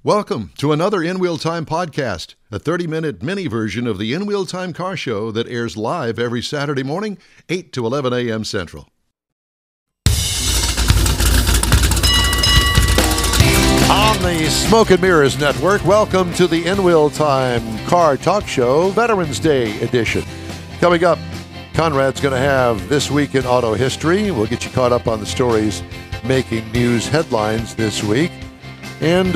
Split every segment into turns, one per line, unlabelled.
Welcome to another In Wheel Time podcast, a 30-minute mini version of the In Wheel Time car show that airs live every Saturday morning, 8 to 11 a.m. Central. On the Smoke and Mirrors Network, welcome to the In Wheel Time Car Talk Show, Veterans Day edition. Coming up, Conrad's going to have This Week in Auto History. We'll get you caught up on the stories making news headlines this week. And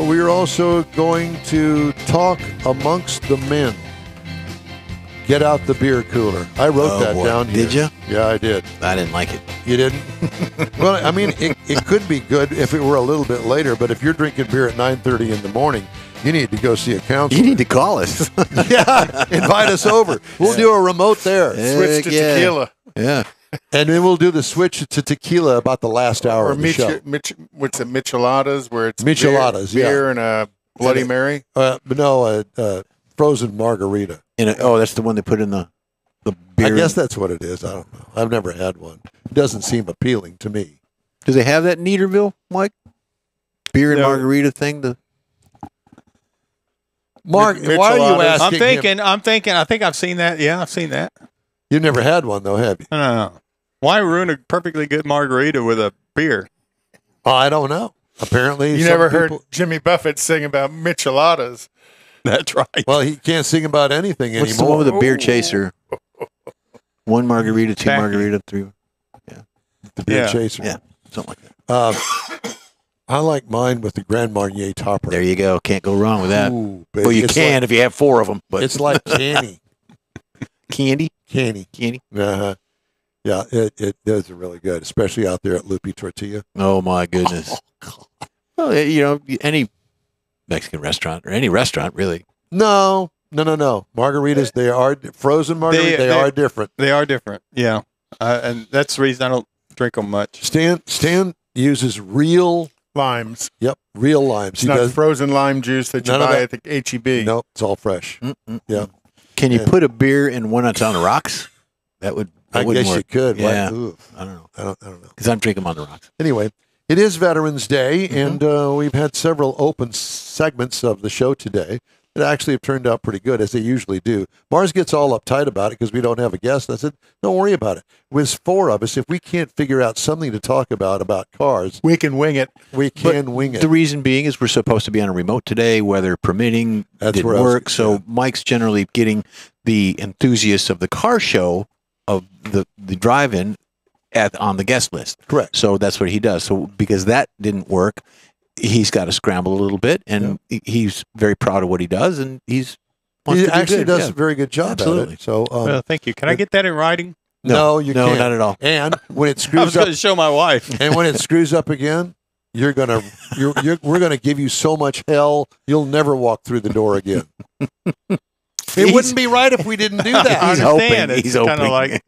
we're also going to talk amongst the men. Get out the beer cooler. I wrote that down here.
Did you?
Yeah, I did.
I didn't like it.
You didn't? Well, I mean, it could be good if it were a little bit later, but if you're drinking beer at 9:30 in the morning, you need to go see a counselor.
You need to call us.
Yeah, invite us over. We'll do a remote there.
Switch to tequila.
Yeah.
And then we'll do the switch to tequila about the last hour
Or
of the show.
what's it, micheladas, where it's
Micheladas,
beer and a Bloody Mary?
Frozen margarita.
That's the one they put in the beer.
I guess that's what it is. I don't know. I've never had one. It doesn't seem appealing to me.
Do they have that in Neaterville, Mike? Beer and margarita thing?
Mark, why are you asking him?
I'm thinking. I think I've seen that. Yeah, I've seen that.
You've never had one, though, have you?
No. Why ruin a perfectly good margarita with a beer?
Oh, I don't know. Apparently,
You never heard Jimmy Buffett sing about micheladas.
That's right.
Well, he can't sing about anything
What's the
anymore.
one with a beer chaser? One margarita, two margarita, three.
The beer
Yeah.
chaser.
Yeah, something like that.
I like mine with the Grand Marnier topper.
There you go. Can't go wrong with that.
Ooh, baby.
Well, you
It's
can
like-
if you have four of them. But
It's like candy.
candy.
Candy. Uh-huh. Yeah, it does really good, especially out there at Lupi Tortilla.
Oh my goodness. Well, any Mexican restaurant or any restaurant really.
No. Margaritas, they are frozen margaritas. They are different.
They are different. Yeah, and that's the reason I don't drink them much.
Stan uses real
Limes.
Yep, real limes.
It's not frozen lime juice that you
None of
buy
that.
at the H-E-B.
No, it's all fresh. Yeah,
Can you put a beer in one that's on the rocks? That would.
I guess
work.
you could.
Yeah.
Ooh,
I don't know.
I don't know.
Because I'm drinking them on the rocks.
Anyway, it is Veterans Day, and we've had several open segments of the show today that actually have turned out pretty good, as they usually do. Mars gets all uptight about it because we don't have a guest. I said, don't worry about it. With four of us, if we can't figure out something to talk about cars,
We can wing it.
we can wing it.
The reason being is we're supposed to be on a remote today, weather permitting.
That's
didn't
where I was-
work. So Mike's generally getting the enthusiasts of the car show of the drive-in on the guest list.
Correct.
So that's what he does. So because that didn't work, he's got to scramble a little bit, and he's very proud of what he does, and
He
wants to do
actually
good.
does
Yeah.
a very good job
Absolutely.
at it. So,
Thank you. Can I get that in writing?
no, you
no,
can't.
not at all.
And when it
I was
screws
going
up,
to show my wife.
and when it screws up again, we're gonna give you so much hell you'll never walk through the door again. It wouldn't be right if we didn't do that.
I
He's
understand.
hoping.
It's
He's
kind
hoping.
of like,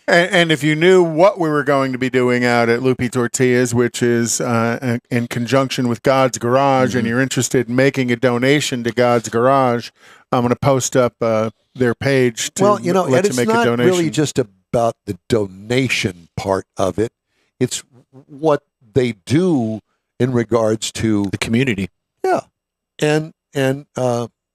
And if you knew what we were going to be doing out at Lupi Tortillas, which is in conjunction with God's Garage, and you're interested in making a donation to God's Garage, I'm going to post up their page to
Well,
let
and
you
it's
make a
not
donation.
really just about the donation part of it. It's what they do in regards to
The community.
and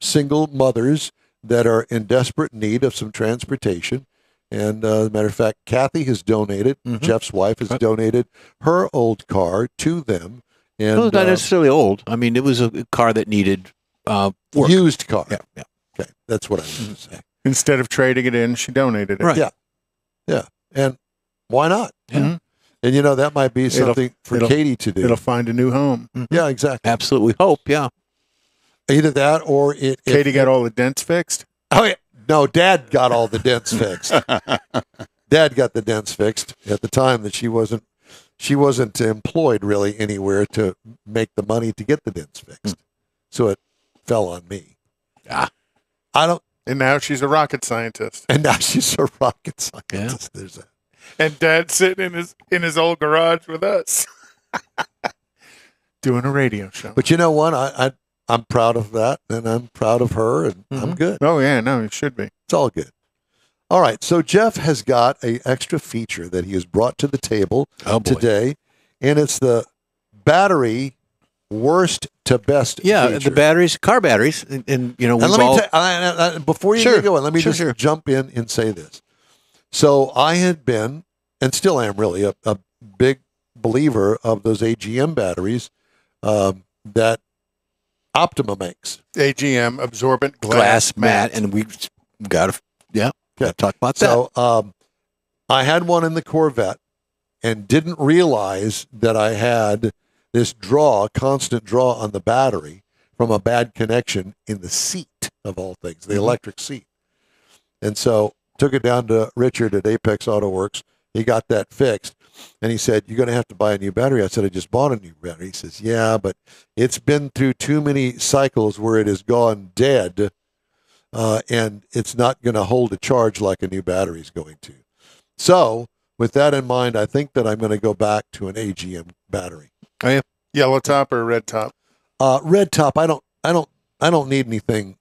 single mothers that are in desperate need of some transportation. And as a matter of fact, Kathy has donated. Jeff's wife has donated her old car to them. And
Well, it's not necessarily old. I mean, it was a car that needed work.
used car.
Yeah.
Okay, that's what I was going to say.
Instead of trading it in, she donated it.
Right.
Yeah. And why not?
Yeah.
And that might be something for
it'll-
Katie to do.
It'll find a new home.
Yeah, exactly.
Absolutely. Hope. Yeah.
Either that or
Katie got all the dents fixed.
Oh yeah. No, Dad got all the dents fixed. Dad got the dents fixed at the time that she wasn't employed really anywhere to make the money to get the dents fixed. So it fell on me.
Ah.
I don't.
And now she's a rocket scientist.
And now she's a rocket scientist. There's a.
And Dad's sitting in his old garage with us, doing a radio show.
But you know what? I'm proud of that, and I'm proud of her, and I'm good.
Oh yeah, no, it should be.
It's all good. All right, so Jeff has got an extra feature that he has brought to the table
Oh, boy.
today, and it's the battery worst to best.
Yeah,
feature.
the batteries, car batteries, and you know,
And
we've
let
all,
me before you
Sure,
get going, let me
sure,
just
sure.
jump in and say this. So I had been, and still am really, a big believer of those AGM batteries that Optima makes.
AGM, absorbent
glass mat, and we've got to, talk about that.
So I had one in the Corvette and didn't realize that I had this constant draw on the battery from a bad connection in the seat of all things, the electric seat. And so took it down to Richard at Apex Auto Works. He got that fixed. And he said, "You're going to have to buy a new battery." I said, "I just bought a new battery." He says, "Yeah, but it's been through too many cycles where it has gone dead, and it's not going to hold a charge like a new battery is going to." So with that in mind, I think that I'm going to go back to an AGM battery.
Yellow top or red top?
Red top. I don't need anything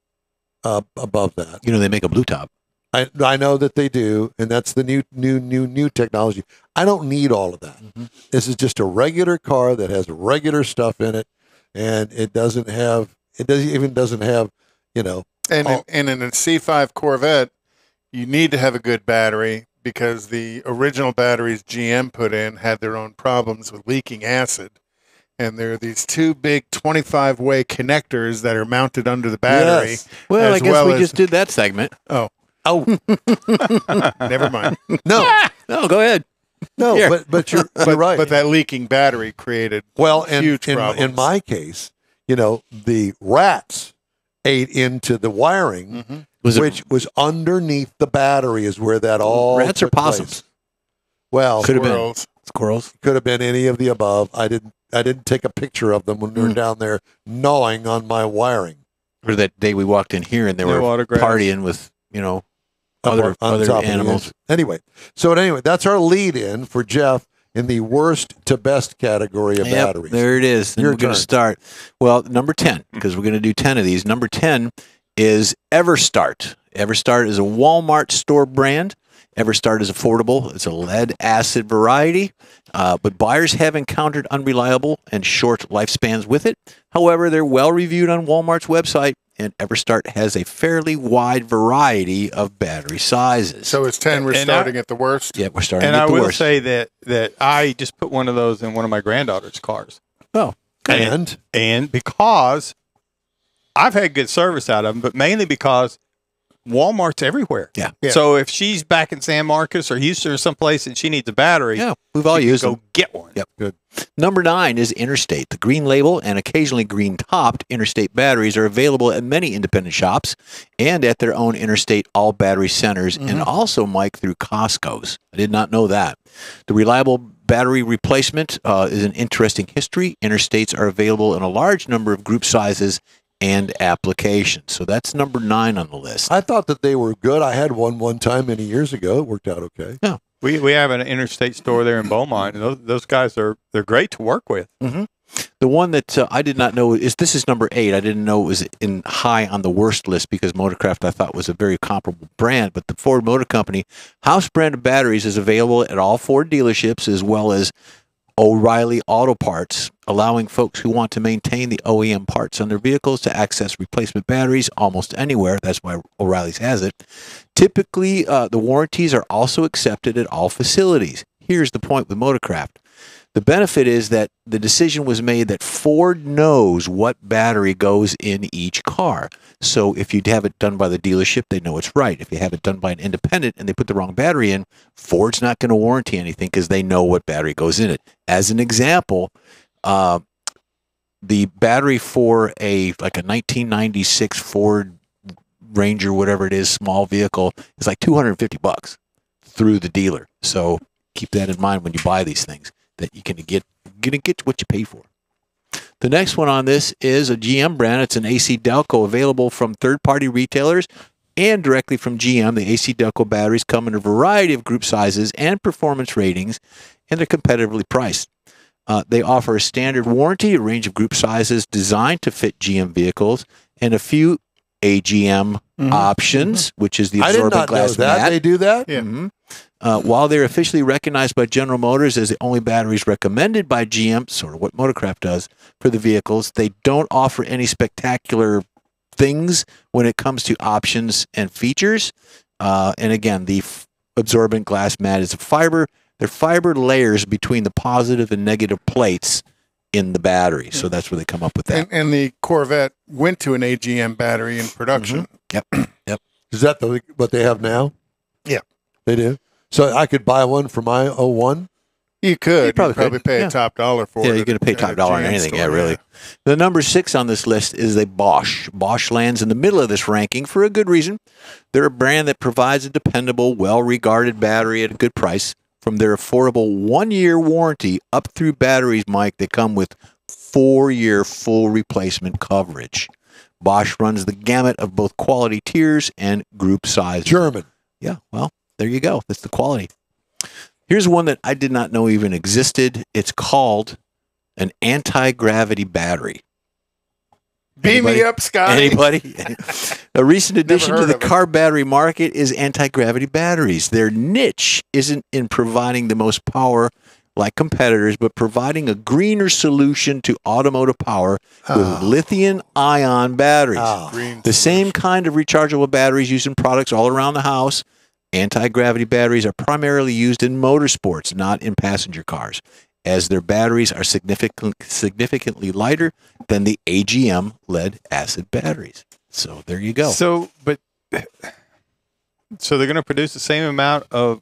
above that.
You know, they make a blue top.
I know that they do, and that's the new technology. I don't need all of that.
Mm-hmm.
This is just a regular car that has regular stuff in it, and it doesn't even have, you know.
And in a C5 Corvette, you need to have a good battery because the original batteries GM put in had their own problems with leaking acid. And there are these two big 25-way connectors that are mounted under the battery.
Yes.
Well, I
as
guess
well
we
as-
just did that segment.
Oh
Never mind.
no,
No, go ahead.
no,
Here.
but you're right.
But that leaking battery created
Well, and
huge
in
problems.
my case, you know, the rats ate into the wiring,
Was
which was underneath the battery, is where that all
rats or
took place.
possums?
Well,
Could have been
squirrels.
squirrels.
could have been any of the above. I didn't take a picture of them when we were down there gnawing on my wiring.
Or that day we walked in here and they
No
were
autographs.
partying with, you know,
Up
other
on top of the
animals.
engine. Anyway, that's our lead in for Jeff in the worst to best category of
Yep,
batteries.
there it is. Then
Your
we're going
turn.
to start. Well, number 10, because we're going to do 10 of these. Number 10 is Everstart. Everstart is a Walmart store brand. Everstart is affordable. It's a lead acid variety, but buyers have encountered unreliable and short lifespans with it. However, they're well reviewed on Walmart's website, and Everstart has a fairly wide variety of battery sizes.
So it's 10. We're
And
starting at the worst.
yeah, we're starting
And
at
I
the
will
worst.
say that I just put one of those in one of my granddaughter's cars.
Oh,
And
because I've had good service out of them, but mainly because Walmart's everywhere.
Yeah.
Yeah.
So if she's back in San Marcos or Houston or someplace and she needs a battery,
yeah, we've all
she can
used them.
go get one.
Yep.
Good.
Number 9 is Interstate. The green label and occasionally green topped Interstate batteries are available at many independent shops and at their own Interstate all battery centers and also, Mike, through Costco's. I did not know that. The reliable battery replacement is an interesting history. Interstates are available in a large number of group sizes and applications. So that's number 9 on the list.
I thought that they were good. I had one time many years ago. It worked out okay.
We have an Interstate store there in Beaumont, and those guys they're great to work with.
The one that I did not know this is number 8. I didn't know it was in high on the worst list because Motorcraft I thought was a very comparable brand. But the Ford Motor Company house brand of batteries is available at all Ford dealerships as well as O'Reilly Auto Parts, allowing folks who want to maintain the OEM parts on their vehicles to access replacement batteries almost anywhere. That's why O'Reilly's has it. Typically, the warranties are also accepted at all facilities. Here's the point with Motorcraft. The benefit is that the decision was made that Ford knows what battery goes in each car. So if you have it done by the dealership, they know it's right. If you have it done by an independent and they put the wrong battery in, Ford's not going to warranty anything because they know what battery goes in it. As an example, the battery for a 1996 Ford Ranger, whatever it is, small vehicle, is like $250 through the dealer. So keep that in mind when you buy these things, that you can get what you pay for. The next one on this is a GM brand. It's an AC Delco available from third-party retailers and directly from GM. The AC Delco batteries come in a variety of group sizes and performance ratings, and they're competitively priced. They offer a standard warranty, a range of group sizes designed to fit GM vehicles, and a few AGM options, which is the
I did
absorbent
not know
glass
that
mat.
they do that.
Yeah.
While they're officially recognized by General Motors as the only batteries recommended by GM, sort of what Motorcraft does for the vehicles, they don't offer any spectacular things when it comes to options and features. And again, the absorbent glass mat is a fiber. They're fiber layers between the positive and negative plates in the battery. So that's where they come up with that.
And the Corvette went to an AGM battery in production.
Yep.
Is that what they have now?
Yeah.
They do? So I could buy one for my 01?
You could. You'd
probably
probably
could.
pay
Yeah.
a top dollar for it.
Yeah, you're going to pay top dollar on anything. Yeah, really. The number 6 on this list is a Bosch. Bosch lands in the middle of this ranking for a good reason. They're a brand that provides a dependable, well-regarded battery at a good price. From their affordable 1-year warranty up through batteries, Mike, they come with 4-year full replacement coverage. Bosch runs the gamut of both quality tiers and group sizes.
German.
Yeah, well, there you go. That's the quality. Here's one that I did not know even existed. It's called an anti-gravity battery.
Beam
Anybody?
me up, Scotty.
Anybody? A recent addition to
heard
the
of it.
car battery market is anti-gravity batteries. Their niche isn't in providing the most power like competitors, but providing a greener solution to automotive power with lithium-ion batteries.
Green
The same kind of rechargeable batteries used in products all around the house. Anti-gravity batteries are primarily used in motorsports, not in passenger cars, as their batteries are significantly lighter than the AGM lead-acid batteries. So there you go.
So they're going to produce the same amount of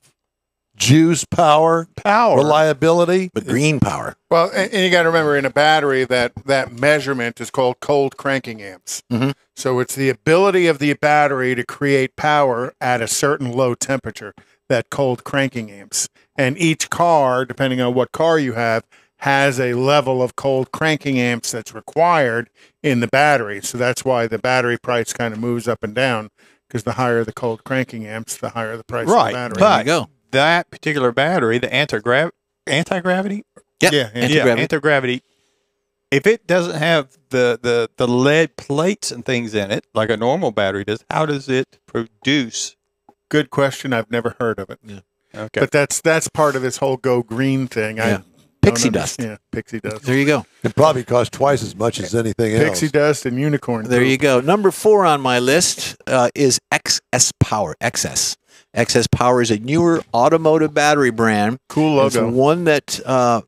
Juice, power, reliability.
But green power.
Well, and you got to remember, in a battery, that measurement is called cold cranking amps.
Mhm.
So it's the ability of the battery to create power at a certain low temperature, that cold cranking amps. And each car, depending on what car you have, has a level of cold cranking amps that's required in the battery. So that's why the battery price kind of moves up and down, because the higher the cold cranking amps, the higher the price of
Right,
the battery.
There
but
you go.
that particular battery, the anti-gravity,
Yep.
Yeah,
Anti-gravity.
anti-gravity. If it doesn't have the lead plates and things in it like a normal battery does, how does it produce?
Good question. I've never heard of it.
Okay,
But that's part of this whole go green thing. I
Yeah.
don't
Pixie
under-
dust.
Yeah, pixie dust.
There you go.
It probably costs twice as much as anything else.
Pixie dust and unicorn.
There
poop.
you go. Number 4 on my list is XS Power. XS. XS Power is a newer automotive battery brand.
Cool
It's
logo.
one that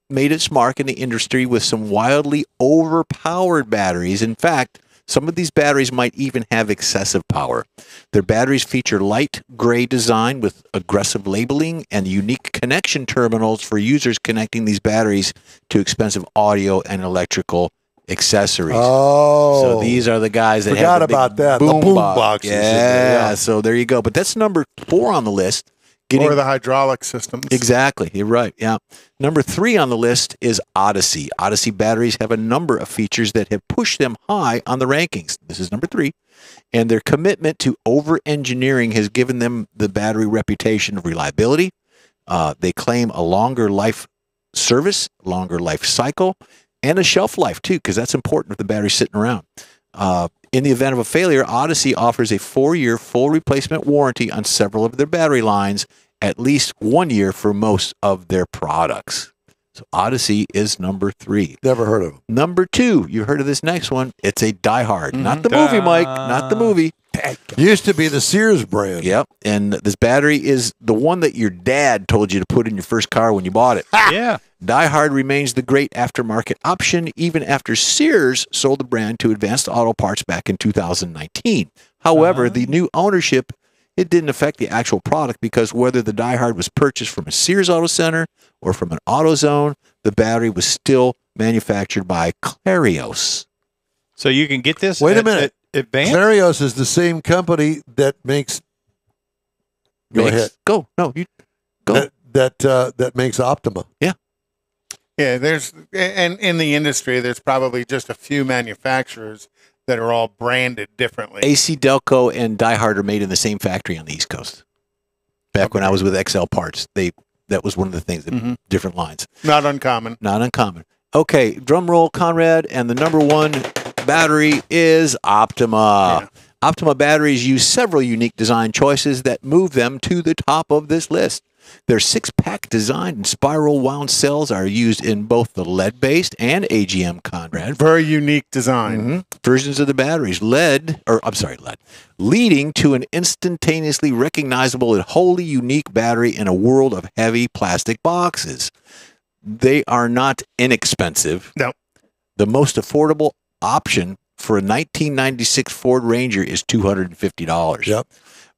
made its mark in the industry with some wildly overpowered batteries. In fact, some of these batteries might even have excessive power. Their batteries feature light gray design with aggressive labeling and unique connection terminals for users connecting these batteries to expensive audio and electrical accessories.
Oh.
So these are the guys that
Forgot
have the big
about that. The
boom
boom
box.
boxes in
Yeah,
there, yeah.
so there you go. But that's number 4 on the list. Getting
Or the hydraulic systems.
Exactly. You're right. Yeah. Number 3 on the list is Odyssey. Odyssey batteries have a number of features that have pushed them high on the rankings. This is number 3. And their commitment to over-engineering has given them the battery reputation of reliability. They claim a longer life service, longer life cycle, and a shelf life too, because that's important if the battery's sitting around. In the event of a failure, Odyssey offers a 4-year full replacement warranty on several of their battery lines, at least 1 year for most of their products. So Odyssey is number 3.
Never heard of them.
Number 2, you heard of this next one. It's a Die Hard. Not the movie, Mike. Not the movie.
Used to be the Sears brand.
Yep. And this battery is the one that your dad told you to put in your first car when you bought it.
yeah.
Die Hard remains the great aftermarket option even after Sears sold the brand to Advanced Auto Parts back in 2019. However, the new ownership, it didn't affect the actual product because whether the Die Hard was purchased from a Sears Auto Center or from an AutoZone, the battery was still manufactured by Clarios.
So you can get this.
Wait a
at-
minute.
at Advanced.
Clarios is the same company that makes. Go ahead.
Go. No, you go.
That makes Optima.
Yeah, and in the industry, there's probably just a few manufacturers that are all branded differently.
AC Delco and Die Hard are made in the same factory on the East Coast. Back when I was with XL Parts, that was one of the things, different lines.
Not uncommon.
Not uncommon. Okay, drum roll, Conrad, and the number 1 battery is Optima.
Yeah.
Optima batteries use several unique design choices that move them to the top of this list. Their 6-pack design and spiral wound cells are used in both the lead-based and AGM Conrad
Very unique design.
versions of the batteries. Lead, leading to an instantaneously recognizable and wholly unique battery in a world of heavy plastic boxes. They are not inexpensive.
No.
The most affordable option for a 1996 Ford Ranger is $250.
Yep.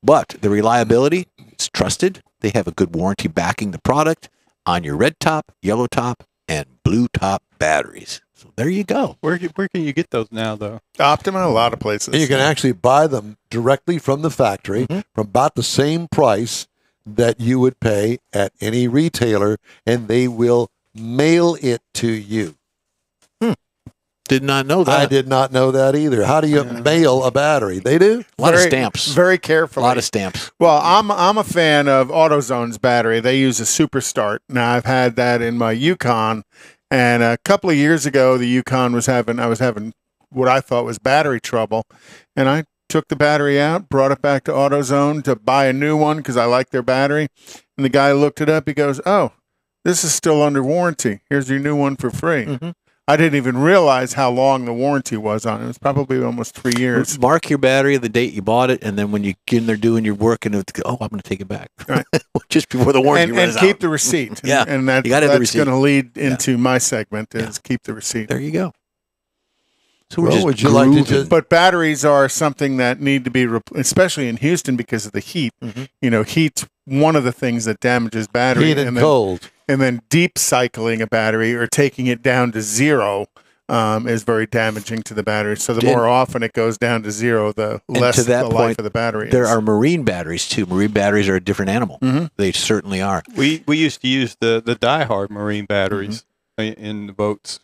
But the reliability, it's trusted. They have a good warranty backing the product on your red top, yellow top, and blue top batteries. So there you go.
Where can you get those now, though?
Optima, a lot of places.
And you can actually buy them directly from the factory for about the same price that you would pay at any retailer, and they will mail it to you.
Did not know that.
I did not know that either. How do you mail a battery? They do?
A lot of stamps.
Very
A
carefully.
lot of stamps.
Well, I'm a fan of AutoZone's battery. They use a Super Start. Now I've had that in my Yukon, and a couple of years ago, the Yukon I was having what I thought was battery trouble, and I took the battery out, brought it back to AutoZone to buy a new one because I like their battery, and the guy looked it up. He goes, "Oh, this is still under warranty. Here's your new one for free." I didn't even realize how long the warranty was on it. It was probably almost 3 years.
Mark your battery the date you bought it, and then when you get in there doing your work, and I'm going to take it back.
Right.
Just before the warranty
And
runs
keep
out.
the receipt.
Yeah,
and that,
you gotta have the
that's
receipt.
going to lead into my segment is keep the receipt.
There you go. So we're
Well,
just
would you like to
grooving.
just
But batteries are something that need to be, especially in Houston because of the heat. You know, heat's one of the things that damages battery.
heat and
then,
cold?
And then deep cycling a battery or taking it down to zero is very damaging to the battery. So the more often it goes down to zero, the less
to that
the
point,
life of the battery
There
is.
are marine batteries too. Marine batteries are a different animal. They certainly are.
We used to use the diehard marine batteries in the boats,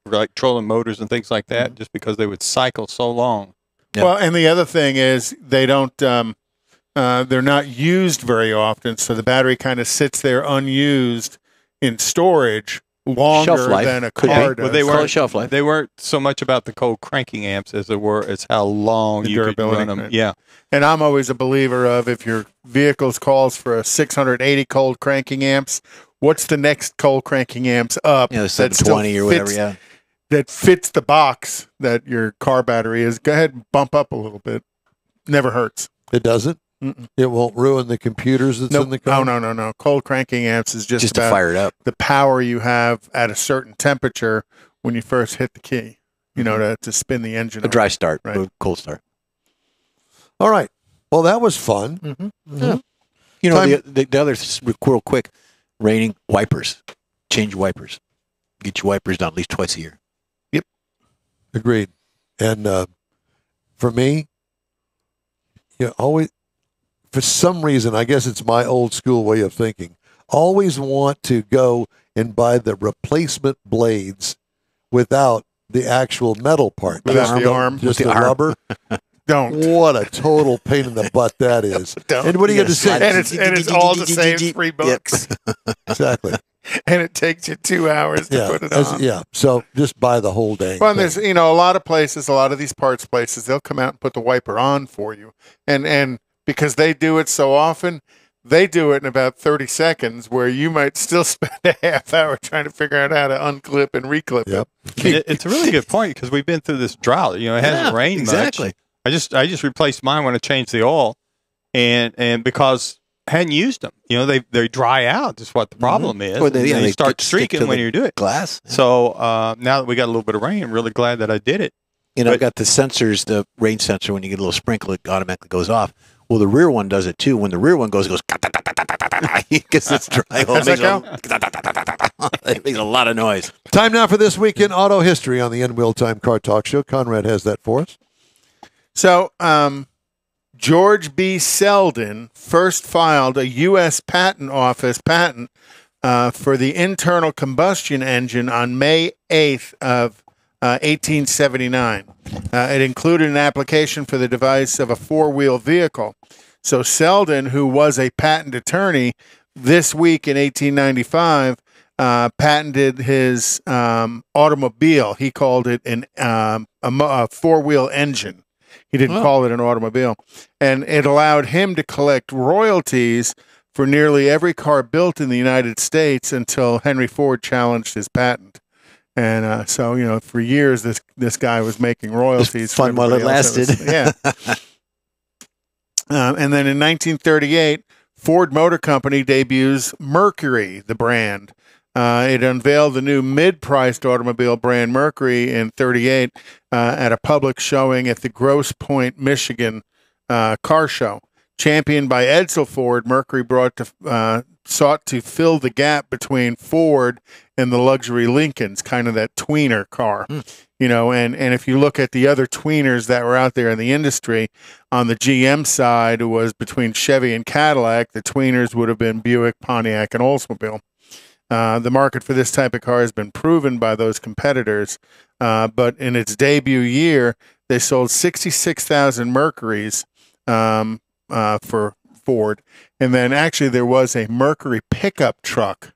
for like trolling motors and things like that, just because they would cycle so long.
Yeah.
Well, and the other thing is they don't. They're not used very often, so the battery kind of sits there unused in storage longer
Shelf life
than a
could be.
car
Well,
does.
they
Call it
weren't
shelf life.
They weren't so much about the cold cranking amps as as how long
The
you could
durability,
run them.
right.
Yeah,
And I'm always a believer of if your vehicle calls for a 680 cold cranking amps, what's the next cold cranking amps up?
Yeah, the
that still
720 or whatever.
fits-
Yeah.
That fits the box that your car battery is. Go ahead and bump up a little bit. Never hurts.
It doesn't?
Mm-mm.
It won't ruin the computers that's in the car?
No. Cold cranking amps is just
Just to
about
fire it up.
the power you have at a certain temperature when you first hit the key, you know, to spin the engine.
A dry start,
Right.
a cold start.
All right. Well, that was fun.
Yeah. You know,
Time-
the other real quick, raining wipers. Change wipers. Get your wipers done at least twice a year.
Agreed. And for me, you know, always, for some reason, I guess it's my old school way of thinking, always want to go and buy the replacement blades without the actual metal part.
Without the arm.
Just
With
the
the arm.
rubber.
Don't.
What a total pain in the butt that is.
Don't.
And what are you going to say?
And it's all the same 3 bucks.
Exactly.
And it takes you 2 hours to
Yeah.
put it on.
Yeah. So just buy the whole dang
Well, and
thing.
there's, you know, a lot of places, a lot of these parts places, they'll come out and put the wiper on for you. And because they do it so often, they do it in about 30 seconds where you might still spend a half hour trying to figure out how to unclip and reclip
Yep.
it.
And it's a really good point because we've been through this drought. You know, it hasn't
Yeah,
rained
exactly.
much. I just replaced mine when I changed the oil, and because I hadn't used them, you know, they dry out. Is what the problem is.
Well,
And
yeah,
they
they
start
get- stick
streaking
to
when
the
you do it.
Glass.
So now that we got a little bit of rain, I'm really glad that I did it.
You know,
But-
I've got the sensors, the rain sensor, when you get a little sprinkle, it automatically goes off. Well, the rear one does it too. When the rear one goes, it goes because it's dry. Well,
How's
it makes a lot of noise.
Time now for This Week in Auto History on the End Wheel Time Car Talk Show. Conrad has that for us.
So, George B. Selden first filed a U.S. Patent Office patent for the internal combustion engine on May 8th of 1879. It included an application for the device of a four-wheel vehicle. So Selden, who was a patent attorney, this week in 1895, patented his automobile. He called it a four-wheel engine. He didn't call it an automobile. And it allowed him to collect royalties for nearly every car built in the United States until Henry Ford challenged his patent. And so, for years, this guy was making royalties.
Fun while it lasted.
Yeah. And then in 1938, Ford Motor Company debuts Mercury, the brand. It unveiled the new mid-priced automobile brand Mercury in 38 at a public showing at the Grosse Pointe, Michigan car show. Championed by Edsel Ford, Mercury sought to fill the gap between Ford and the luxury Lincolns, kind of that tweener car. And if you look at the other tweeners that were out there in the industry, on the GM side, it was between Chevy and Cadillac. The tweeners would have been Buick, Pontiac, and Oldsmobile. The market for this type of car has been proven by those competitors, but in its debut year, they sold 66,000 Mercurys for Ford. And then actually there was a Mercury pickup truck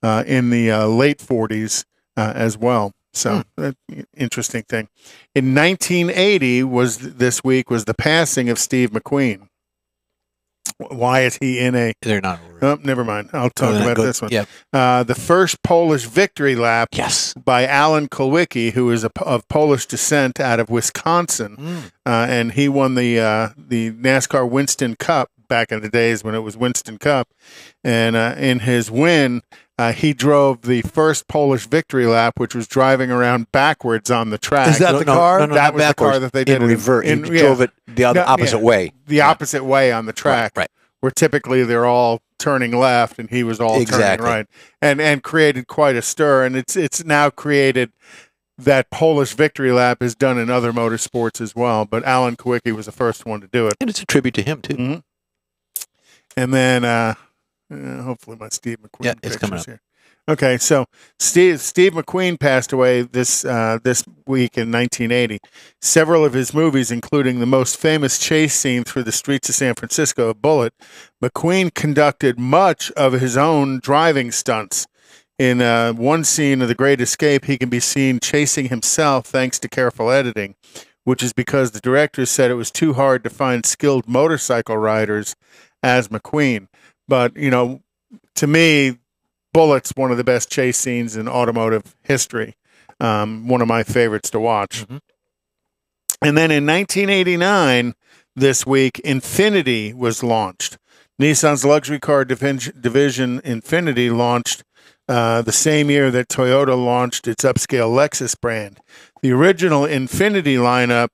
in the late 40s as well. So interesting thing. In 1980 was the passing of Steve McQueen. Why is he in a...
They're not over.
Oh, never mind. I'll talk about this one.
Yep.
The first Polish victory lap by Alan Kulwicki, who is of Polish descent out of Wisconsin. And he won the NASCAR Winston Cup back in the days when it was Winston Cup. And in his win, he drove the first Polish victory lap, which was driving around backwards on the track.
Is that the car?
No, that was the car that they did
in reverse. He drove it the opposite way.
The opposite way on the track.
Right.
Where typically they're all turning left and he was all turning right. And created quite a stir. And it's now created that Polish victory lap is done in other motorsports as well. But Alan Kulwicki was the first one to do it.
And it's a tribute to him, too.
Mm-hmm. And then hopefully my Steve McQueen
it's coming up
here. Okay, so Steve McQueen passed away this week in 1980. Several of his movies, including the most famous chase scene through the streets of San Francisco, Bullitt, McQueen conducted much of his own driving stunts. In one scene of The Great Escape, he can be seen chasing himself thanks to careful editing, which is because the directors said it was too hard to find skilled motorcycle riders as McQueen. But, to me, Bullitt's one of the best chase scenes in automotive history. One of my favorites to watch. Mm-hmm. And then in 1989, this week, Infiniti was launched. Nissan's luxury car division, Infiniti, launched the same year that Toyota launched its upscale Lexus brand. The original Infiniti lineup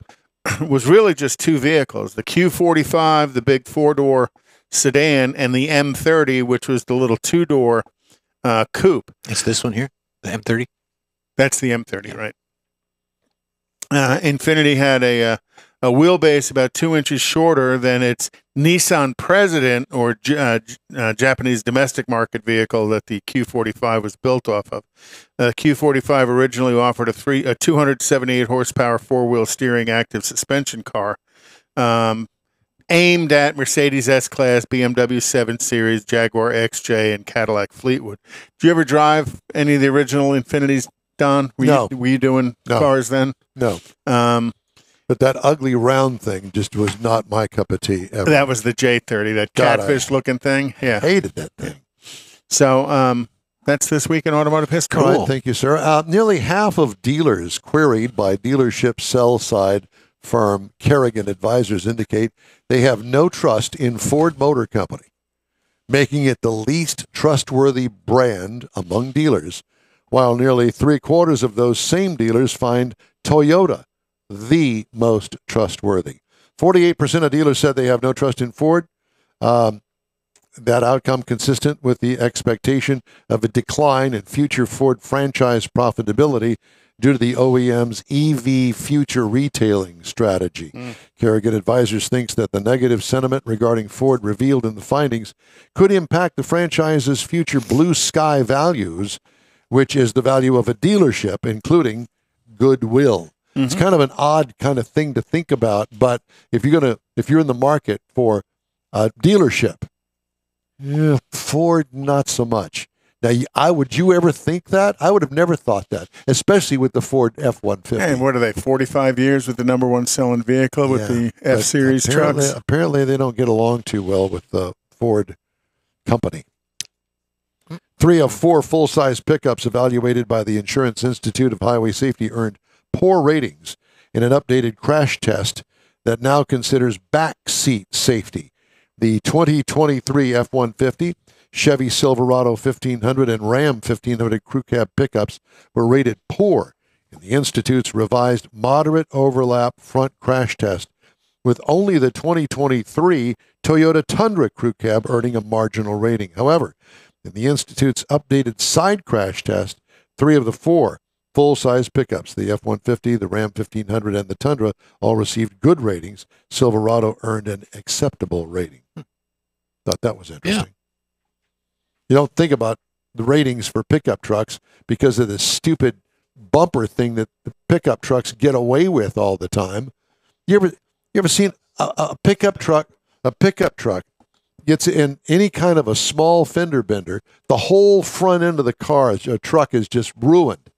was really just two vehicles, the Q45, the big four-door sedan, and the M30, which was the little two-door coupe.
It's this one here, the M30?
That's the M30, right. Infiniti had a wheelbase about 2 inches shorter than its Nissan President, or Japanese domestic market vehicle that the Q45 was built off of. The Q45 originally offered a 278 horsepower four-wheel steering active suspension car, aimed at Mercedes S-Class, BMW 7 Series, Jaguar XJ, and Cadillac Fleetwood. Did you ever drive any of the original Infinitis, Don?
No.
Were you doing cars then?
No. But that ugly round thing just was not my cup of tea ever.
That was the J30, that catfish-looking thing. Yeah,
hated that thing.
So that's This Week in Automotive History.
Cool. Right, thank you, sir. Nearly half of dealers queried by dealership sell-side firm Kerrigan Advisors indicate they have no trust in Ford Motor Company, making it the least trustworthy brand among dealers, while nearly three-quarters of those same dealers find Toyota the most trustworthy. 48% of dealers said they have no trust in Ford. That outcome consistent with the expectation of a decline in future Ford franchise profitability due to the OEM's EV future retailing strategy. Kerrigan Advisors thinks that the negative sentiment regarding Ford revealed in the findings could impact the franchise's future blue sky values, which is the value of a dealership, including goodwill. Mm-hmm. It's kind of an odd kind of thing to think about, but if you're in the market for a dealership, Ford not so much. Now, would you ever think that? I would have never thought that, especially with the Ford F-150.
And what are they, 45 years with the number one selling vehicle with the F-Series trucks?
Apparently, they don't get along too well with the Ford Company. 3 of 4 full-size pickups evaluated by the Insurance Institute of Highway Safety earned poor ratings in an updated crash test that now considers back seat safety. The 2023 F-150, Chevy Silverado 1500, and Ram 1500 crew cab pickups were rated poor in the Institute's revised moderate overlap front crash test, with only the 2023 Toyota Tundra crew cab earning a marginal rating. However, in the Institute's updated side crash test, 3 of the 4 full-size pickups, the F-150, the Ram 1500, and the Tundra, all received good ratings. Silverado earned an acceptable rating. Thought that was interesting. You don't think about the ratings for pickup trucks because of this stupid bumper thing that the pickup trucks get away with all the time. You ever seen a pickup truck? A pickup truck gets in any kind of a small fender bender, the whole front end of the truck is just ruined.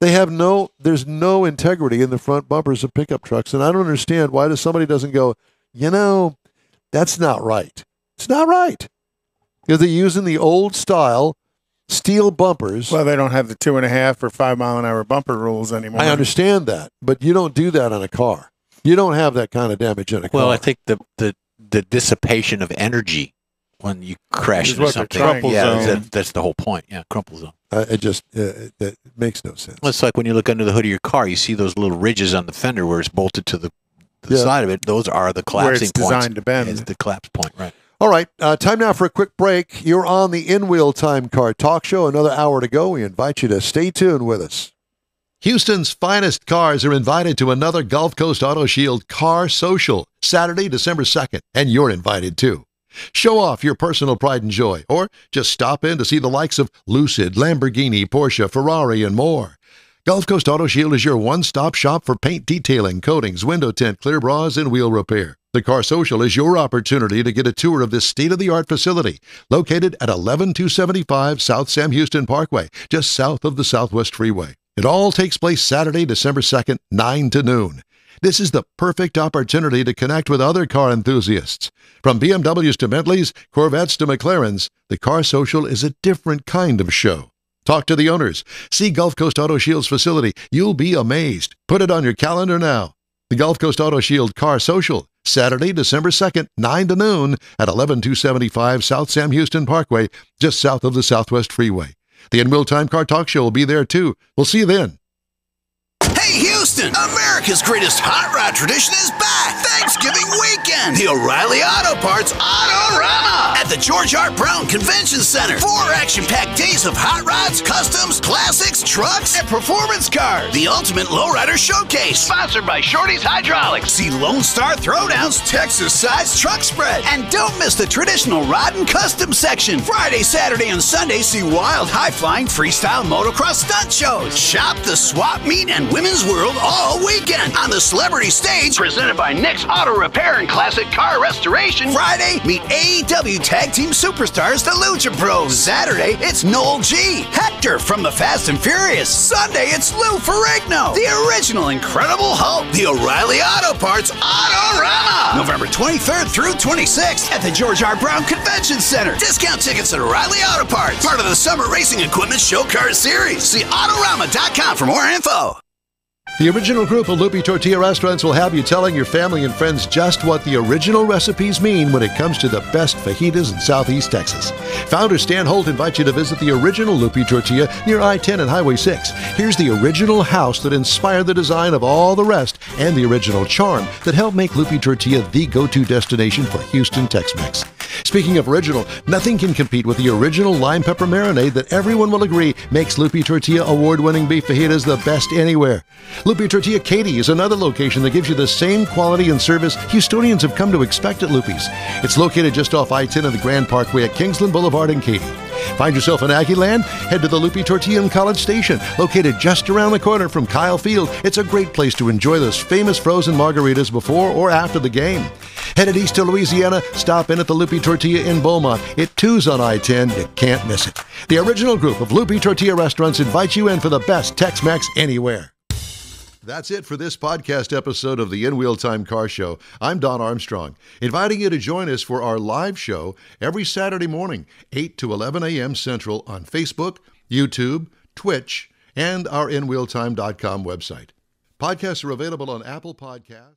There's no integrity in the front bumpers of pickup trucks, and I don't understand why somebody doesn't go, that's not right. It's not right. Because they're using the old style steel bumpers.
Well, they don't have the 2.5 or 5 mile an hour bumper rules anymore.
I understand that, but you don't do that on a car. You don't have that kind of damage in a car.
Well, I think the dissipation of energy when you crash into something. That's the whole point. Yeah, crumple zone.
That makes no sense.
Well, it's like when you look under the hood of your car, you see those little ridges on the fender where it's bolted to the side of it. Those are the collapsing
where it's designed
points.
to bend.
It's the collapse point, right?
All right, time now for a quick break. You're on the In Wheel Time Car Talk Show. Another hour to go. We invite you to stay tuned with us. Houston's finest cars are invited to another Gulf Coast Auto Shield Car Social, Saturday, December 2nd, and you're invited too. Show off your personal pride and joy, or just stop in to see the likes of Lucid, Lamborghini, Porsche, Ferrari, and more. Gulf Coast Auto Shield is your one-stop shop for paint detailing, coatings, window tint, clear bras, and wheel repair. The Car Social is your opportunity to get a tour of this state-of-the-art facility located at 11275 South Sam Houston Parkway, just south of the Southwest Freeway. It all takes place Saturday, December 2nd, 9 to noon. This is the perfect opportunity to connect with other car enthusiasts. From BMWs to Bentleys, Corvettes to McLarens, the Car Social is a different kind of show. Talk to the owners. See Gulf Coast Auto Shield's facility. You'll be amazed. Put it on your calendar now. The Gulf Coast Auto Shield Car Social, Saturday, December 2nd, 9 to noon at 11275 South Sam Houston Parkway, just south of the Southwest Freeway. The In Wheel Time Car Talk Show will be there too. We'll see you then.
Hey, Houston! America's greatest hot rod tradition is back! Thanksgiving weekend! The O'Reilly Auto Parts Autorama! At the George R. Brown Convention Center. 4 action-packed days of hot rods, customs, classics, trucks, and performance cars. The ultimate lowrider showcase. Sponsored by Shorty's Hydraulics. See Lone Star Throwdowns, Texas-sized truck spread. And don't miss the traditional rod and custom section. Friday, Saturday, and Sunday, see wild, high-flying freestyle motocross stunt shows. Shop the swap meet and women's world all weekend on the celebrity stage presented by Nick's Auto Repair and Classic Car Restoration. Friday, meet AEW Tag Team Superstars, the Lucha Bros. Saturday, it's Noel G, Hector from the Fast and Furious. Sunday, it's Lou Ferrigno, the original Incredible Hulk. The O'Reilly Auto Parts Autorama, November 23rd through 26th at the George R. Brown Convention Center. Discount tickets at O'Reilly Auto Parts, part of the Summer Racing Equipment Show Car Series. See Autorama.com for more info.
The original group of Lupe Tortilla Restaurants will have you telling your family and friends just what the original recipes mean when it comes to the best fajitas in Southeast Texas. Founder Stan Holt invites you to visit the original Lupe Tortilla near I-10 and Highway 6. Here's the original house that inspired the design of all the rest and the original charm that helped make Lupe Tortilla the go-to destination for Houston Tex-Mex. Speaking of original, nothing can compete with the original lime pepper marinade that everyone will agree makes Lupe Tortilla award-winning beef fajitas the best anywhere. Lupe Tortilla Katy is another location that gives you the same quality and service Houstonians have come to expect at Lupe's. It's located just off I-10 and the Grand Parkway at Kingsland Boulevard in Katy. Find yourself in Aggieland? Head to the Lupe Tortilla in College Station, located just around the corner from Kyle Field. It's a great place to enjoy those famous frozen margaritas before or after the game. Headed east to Louisiana, stop in at the Lupe Tortilla in Beaumont. It too's on I-10. You can't miss it. The original group of Lupe Tortilla restaurants invites you in for the best Tex-Mex anywhere. That's it for this podcast episode of the In Wheel Time Car Show. I'm Don Armstrong, inviting you to join us for our live show every Saturday morning, 8 to 11 a.m. Central on Facebook, YouTube, Twitch, and our InWheelTime.com website. Podcasts are available on Apple Podcasts.